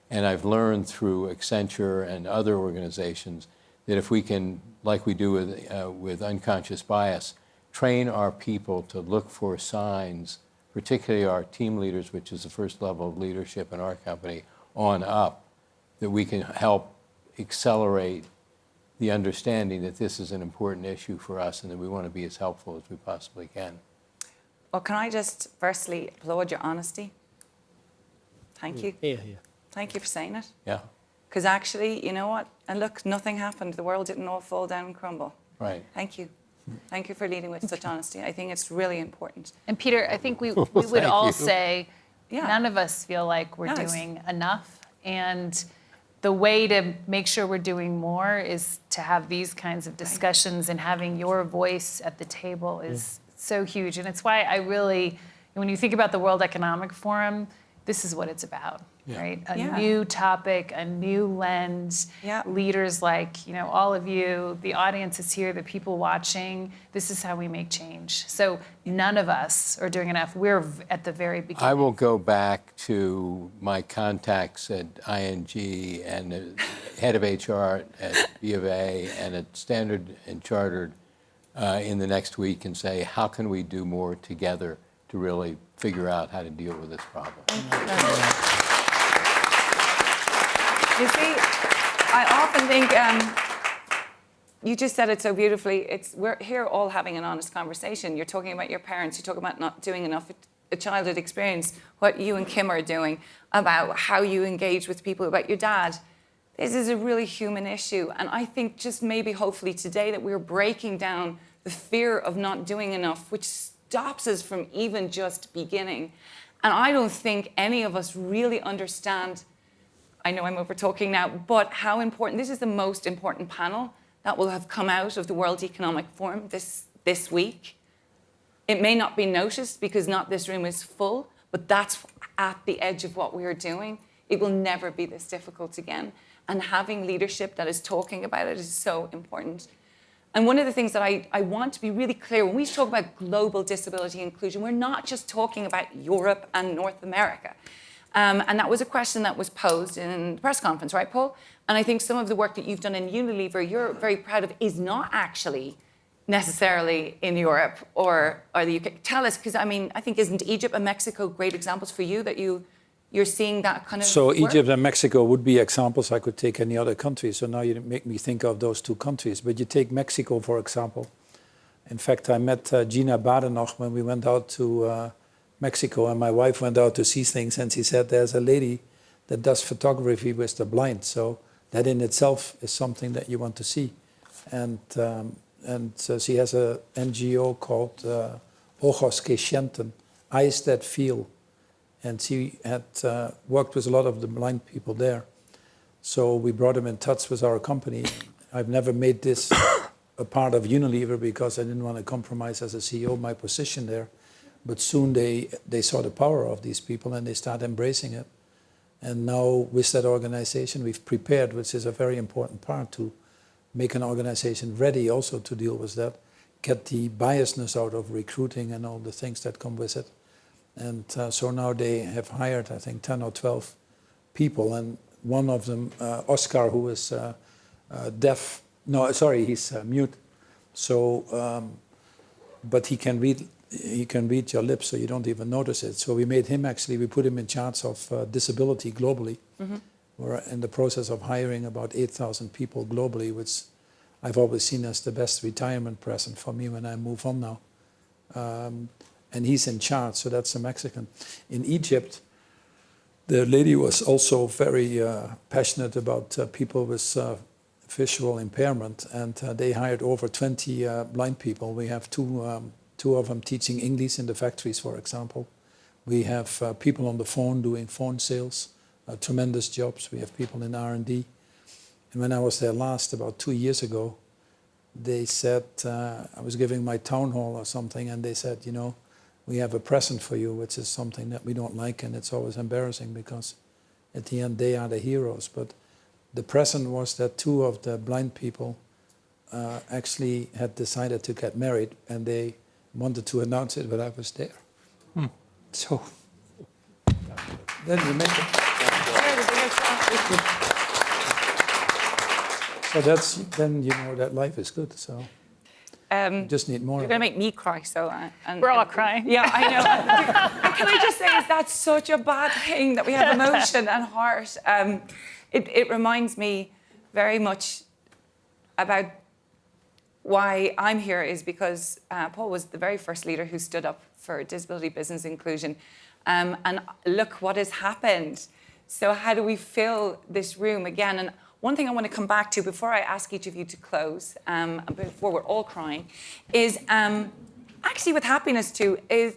And I've learned through Accenture and other organizations that if we can, like we do with unconscious bias, train our people to look for signs, particularly our team leaders, which is the first level of leadership in our company, on up, that we can help accelerate the understanding that this is an important issue for us and that we want to be as helpful as we possibly can. Well, can I just firstly applaud your honesty? Thank you. Yeah. Thank you for saying it. Yeah. Because actually, you know what? And look, nothing happened. The world didn't all fall down and crumble. Right. Thank you. Thank you for leading with such honesty. I think it's really important. And Peter, I think we would all you. say none of us feel like we're doing enough. And the way to make sure we're doing more is to have these kinds of discussions, and having your voice at the table is so huge. And it's why I really, when you think about the World Economic Forum, this is what it's about. right? A Yeah. new topic, a new lens. Yeah. Leaders like, all of you, the audience is here, the people watching. This is how we make change. So none of us are doing enough. We're at the very beginning. I will go back to my contacts at ING and the head of HR at B of A and at Standard and Chartered in the next week and say, how can we do more together to really figure out how to deal with this problem? You see, I often think, you just said it so beautifully, we're here all having an honest conversation. You're talking about your parents, you're talking about not doing enough, a childhood experience, what you and Kim are doing, about how you engage with people, about your dad. This is a really human issue. And I think just maybe hopefully today that we're breaking down the fear of not doing enough, which stops us from even just beginning. And I don't think any of us really understand, I know I'm over talking now, but how important, this is the most important panel that will have come out of the World Economic Forum this week. It may not be noticed because not this room is full, but that's at the edge of what we are doing. It will never be this difficult again. And having leadership that is talking about it is so important. And one of the things that I want to be really clear, when we talk about global disability inclusion, we're not just talking about Europe and North America. And that was a question that was posed in the press conference, right, Paul? And I think some of the work that you've done in Unilever, you're very proud of, is not actually necessarily in Europe or the UK. Tell us, because I think isn't Egypt and Mexico great examples for you that you're seeing that kind of So work? Egypt and Mexico would be examples. I could take any other country. So now you make me think of those two countries. But you take Mexico, for example. In fact, I met Gina Badenoch when we went out to Mexico, and my wife went out to see things, and she said there's a lady that does photography with the blind. So that in itself is something that you want to see. And so she has an NGO called Ojos que Sienten, Eyes That Feel. And she had worked with a lot of the blind people there. So we brought him in touch with our company. I've never made this a part of Unilever because I didn't want to compromise as a CEO my position there. But soon they saw the power of these people and they started embracing it. And now with that organization, we've prepared, which is a very important part, to make an organization ready also to deal with that, get the biasness out of recruiting and all the things that come with it. And so now they have hired, I think, 10 or 12 people. And one of them, Oscar, who is deaf, no, sorry, he's mute. So, but he can read your lips, so you don't even notice it. So we made him we put him in charge of disability globally. Mm-hmm. We're in the process of hiring about 8,000 people globally, which I've always seen as the best retirement present for me when I move on now. And he's in charge, so that's a Mexican. In Egypt, the lady was also very passionate about people with visual impairment, and they hired over 20 blind people. We have two of them teaching English in the factories, for example. We have people on the phone doing phone sales, tremendous jobs. We have people in R&D. And when I was there last, about 2 years ago, they said, I was giving my town hall or something, and they said, we have a present for you, which is something that we don't like, and it's always embarrassing because at the end they are the heroes. But the present was that 2 of the blind people actually had decided to get married, and they wanted to announce it, but I was there. So then you make it. So then you know that life is good. So you just need more. You're going to make me cry, so... We're all crying. Yeah, I know. And can I just say, is that such a bad thing that we have emotion and heart? It reminds me very much about why I'm here is because Paul was the very first leader who stood up for disability business inclusion. And look what has happened. So how do we fill this room again? And one thing I want to come back to before I ask each of you to close, before we're all crying, is actually with happiness too, is,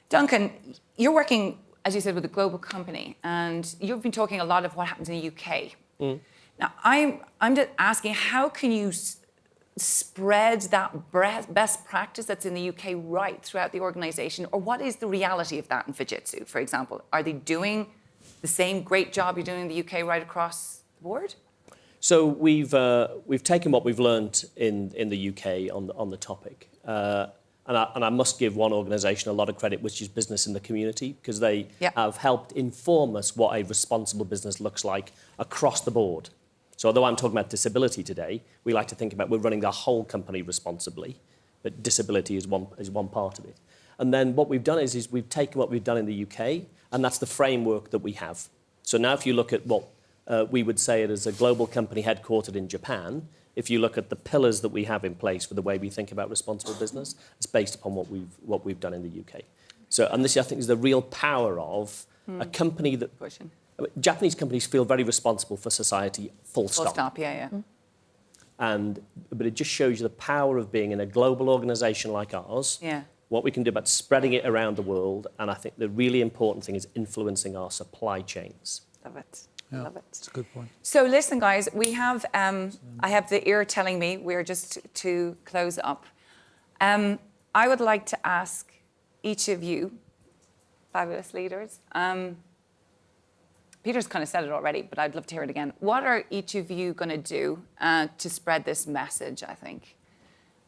Duncan, you're working, as you said, with a global company, and you've been talking a lot of what happens in the UK. Mm. Now, I'm just asking, how can you spread that best practice that's in the UK right throughout the organisation? Or what is the reality of that in Fujitsu, for example? Are they doing the same great job you're doing in the UK right across the board? So we've taken what we've learned in the UK on the topic, and I must give one organisation a lot of credit, which is Business in the Community, because they have helped inform us what a responsible business looks like across the board. So although I'm talking about disability today, we like to think about we're running the whole company responsibly, but disability is one part of it. And then what we've done is we've taken what we've done in the UK, and that's the framework that we have. So now if you look at what we would say it as a global company headquartered in Japan, if you look at the pillars that we have in place for the way we think about responsible business, it's based upon what we've done in the UK. So, and this, I think, is the real power of a company that... Japanese companies feel very responsible for society, full stop. Full stop, yeah. But it just shows you the power of being in a global organisation like ours, what we can do about spreading it around the world, and I think the really important thing is influencing our supply chains. Love it. Yeah, Love it. that's a good point. So listen, guys, we have, I have the ear telling me we're just to close up. I would like to ask each of you, fabulous leaders, Peter's kind of said it already, but I'd love to hear it again. What are each of you going to do to spread this message, I think?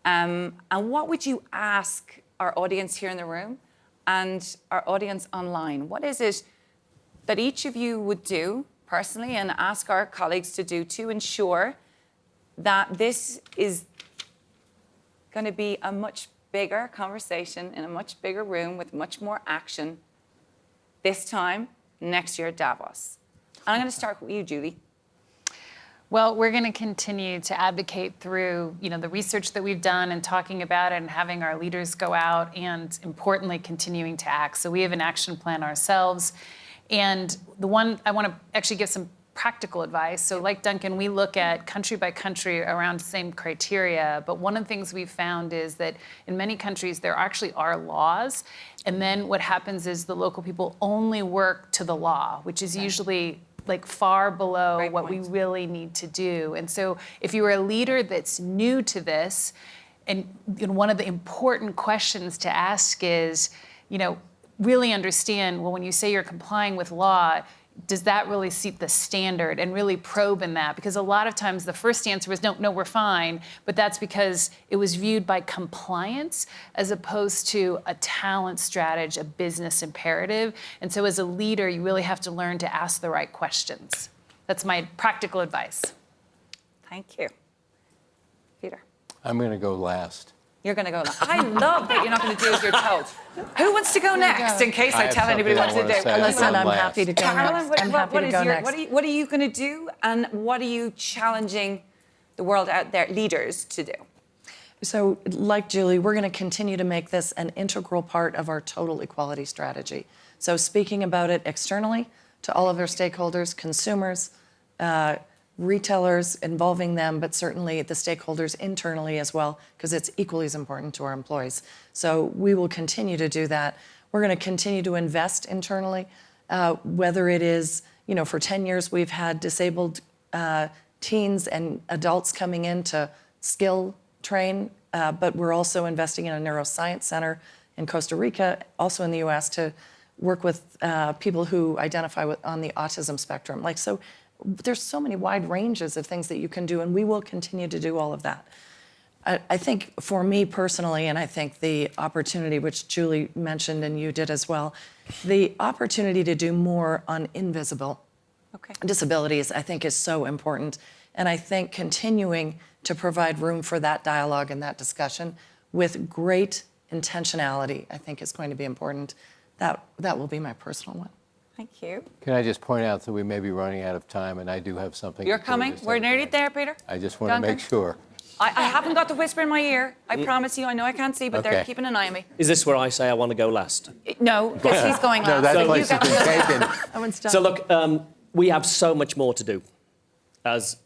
And what would you ask our audience here in the room and our audience online? What is it that each of you would do personally and ask our colleagues to do to ensure that this is going to be a much bigger conversation in a much bigger room with much more action this time next year at Davos? And I'm going to start with you, Julie. Well, we're going to continue to advocate through, the research that we've done and talking about it and having our leaders go out and, importantly, continuing to act. So we have an action plan ourselves. And the one I want to actually give some practical advice. So like Duncan, we look at country by country around the same criteria. But one of the things we've found is that in many countries, there actually are laws. And then what happens is the local people only work to the law, which is usually like far below what we really need to do. And so if you're a leader that's new to this, and one of the important questions to ask is, really understand, well, when you say you're complying with law, does that really seat the standard, and really probe in that? Because a lot of times the first answer was, no, we're fine. But that's because it was viewed by compliance as opposed to a talent strategy, a business imperative. And so as a leader, you really have to learn to ask the right questions. That's my practical advice. Thank you. Peter. I'm going to go last. You're going to go last. I love that you're not going to do as you're told. Who wants to go next, in case I tell anybody what to do? Listen, I'm happy to go Carolyn, next. I'm happy to go next. What are you going to do, and what are you challenging the world out there, leaders, to do? So, like Julie, we're going to continue to make this an integral part of our total equality strategy. So speaking about it externally to all of our stakeholders, consumers, retailers, involving them, but certainly the stakeholders internally as well, because it's equally as important to our employees. So we will continue to do that. We're going to continue to invest internally, whether it is, for 10 years we've had disabled teens and adults coming in to skill train, but we're also investing in a neuroscience center in Costa Rica, also in the US, to work with people who identify on the autism spectrum. So there's so many wide ranges of things that you can do, and we will continue to do all of that. I think for me personally, and I think the opportunity, which Julie mentioned and you did as well, the opportunity to do more on invisible disabilities, I think, is so important. And I think continuing to provide room for that dialogue and that discussion with great intentionality, I think, is going to be important. That will be my personal one. Thank you. Can I just point out that we may be running out of time, and I do have something. You're coming? We're nearly there, Peter? I just want to make sure. I haven't got the whisper in my ear. I promise you. I know I can't see, but they're keeping an eye on me. Is this where I say I want to go last? No, because he's going last. No, that so place has been taken. That one's done. So look, we have so much more to do as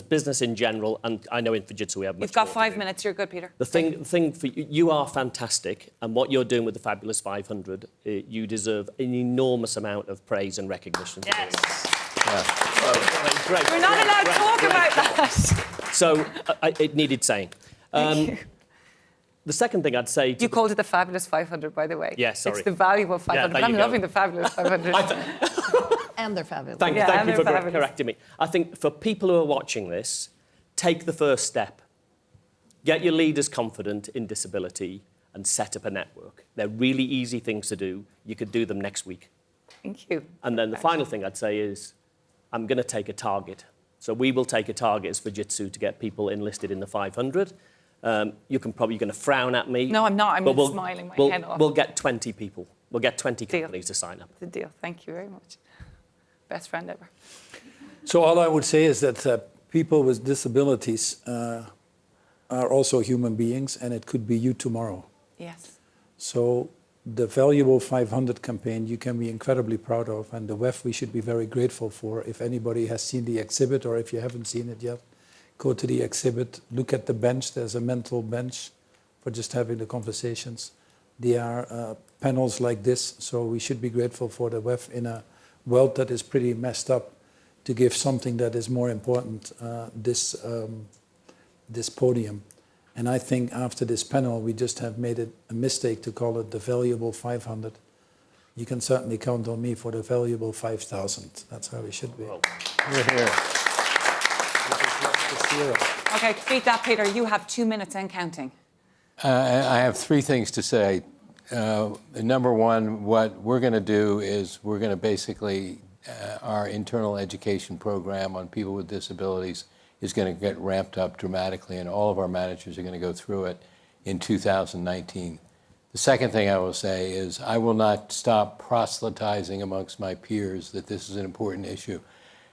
business in general, and I know in Fujitsu we have much more. You've got to 5 do. minutes. You're good, Peter. The thing for you, you are fantastic, and what you're doing with the Fabulous 500, you deserve an enormous amount of praise and recognition. Yes. Great. We're not allowed to talk about that. So it needed saying. Thank you. The second thing I'd say... You called it the Fabulous 500, by the way. Yeah, sorry. It's the valuable 500. Yeah, there I'm you go. loving the Fabulous 500. And they're fabulous. Thank Yeah, you for they're fabulous. correcting me. I think for people who are watching this, take the first step. Get your leaders confident in disability and set up a network. They're really easy things to do. You could do them next week. Thank you. And then the final thing I'd say is, I'm going to take a target. So we will take a target as Fujitsu to get people enlisted in the 500. You're going to frown at me. No, I'm not. I'm but smiling my head off. We'll get 20 people. We'll get 20 Deal. companies to sign up. The deal. Thank you very much. Best friend ever. So all I would say is that people with disabilities are also human beings, and it could be you tomorrow. Yes. So the Valuable 500 campaign you can be incredibly proud of, and the WEF we should be very grateful for. If anybody has seen the exhibit, or if you haven't seen it yet, go to the exhibit, look at the bench. There's a mental bench for just having the conversations. There are panels like this, so we should be grateful for the WEF in a world that is pretty messed up, to give something that is more important, this podium. And I think after this panel, we just have made it a mistake to call it the Valuable 500. You can certainly count on me for the Valuable 5,000. That's how we should be. Well, We're here. Okay, beat that, Peter. You have 2 minutes and counting. I have three things to say. Number one, what we're going to do is we're going to basically, our internal education program on people with disabilities is going to get ramped up dramatically, and all of our managers are going to go through it in 2019. The second thing I will say is I will not stop proselytizing amongst my peers that this is an important issue.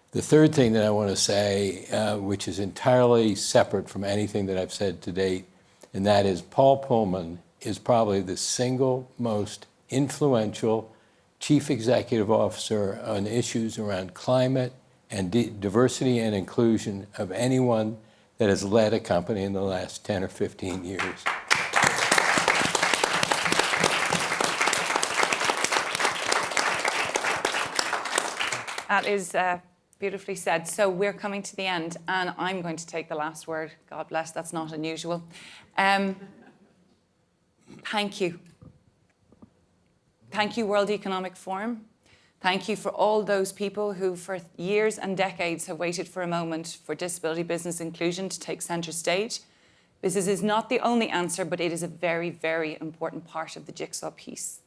The third thing that I want to say, which is entirely separate from anything that I've said to date, and that is Paul Pullman is probably the single most influential chief executive officer on issues around climate and diversity and inclusion of anyone that has led a company in the last 10 or 15 years. That is beautifully said. So we're coming to the end, and I'm going to take the last word. God bless, that's not unusual. Thank you. Thank you, World Economic Forum. Thank you for all those people who for years and decades have waited for a moment for disability business inclusion to take centre stage. This is not the only answer, but it is a very, very important part of the jigsaw piece.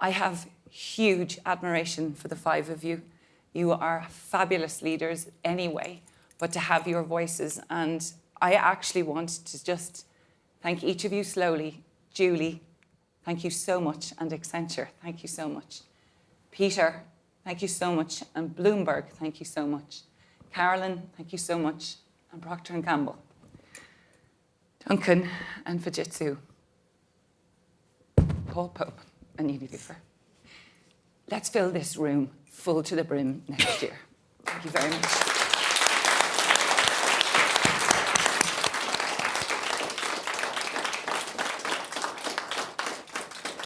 I have huge admiration for the five of you. You are fabulous leaders anyway, but to have your voices, and I actually want to just thank each of you slowly. Julie, thank you so much, and Accenture, thank you so much. Peter, thank you so much, and Bloomberg, thank you so much. Carolyn, thank you so much, and Procter & Gamble. Duncan and Fujitsu. Paul Pope and Unilever. Let's fill this room full to the brim next year. Thank you very much.